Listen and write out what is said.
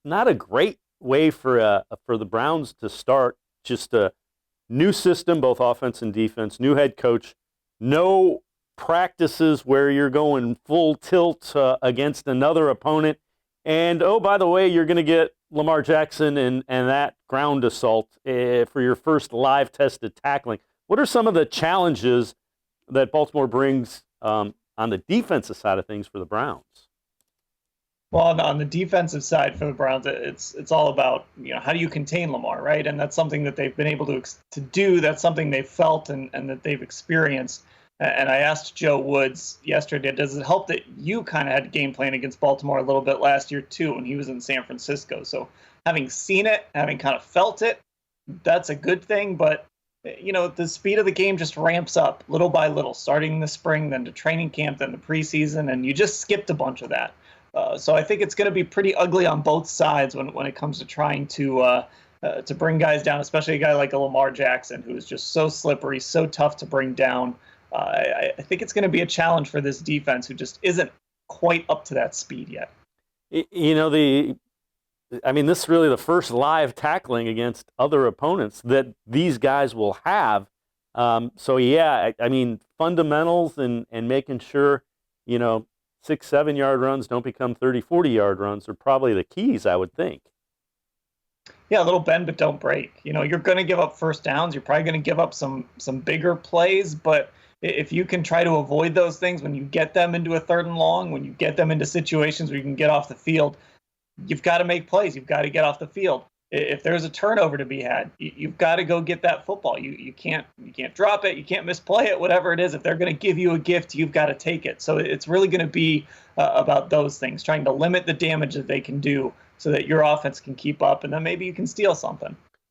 not a great way for the Browns to start. Just a new system, both offense and defense, new head coach, no practices where you're going full tilt against another opponent. And oh, by the way, you're going to get Lamar Jackson and that ground assault for your first live tested tackling. What are some of the challenges that Baltimore brings on the defensive side of things for the Browns? Well, on the defensive side for the Browns, it's all about, how do you contain Lamar, right? And that's something that they've been able to do. That's something they've felt and that they've experienced. And I asked Joe Woods yesterday, does it help that you kind of had game plan against Baltimore a little bit last year too when he was in San Francisco? So having seen it, having kind of felt it, that's a good thing. But the speed of the game just ramps up little by little, starting in the spring, then to training camp, then the preseason, and you just skipped a bunch of that. So I think it's going to be pretty ugly on both sides when it comes to trying to bring guys down, especially a guy like a Lamar Jackson, who is just so slippery, so tough to bring down. I think it's going to be a challenge for this defense, who just isn't quite up to that speed yet. This is really the first live tackling against other opponents that these guys will have. Fundamentals and making sure, 6-7 yard runs don't become 30-40 yard runs are probably the keys, I would think. Yeah, a little bend but don't break. You're going to give up first downs. You're probably going to give up some bigger plays, but if you can try to avoid those things when you get them into a 3rd and long, when you get them into situations where you can get off the field, you've got to make plays. You've got to get off the field. If there's a turnover to be had, you've got to go get that football. You can't drop it. You can't misplay it, whatever it is. If they're going to give you a gift, you've got to take it. So it's really going to be about those things, trying to limit the damage that they can do so that your offense can keep up, and then maybe you can steal something.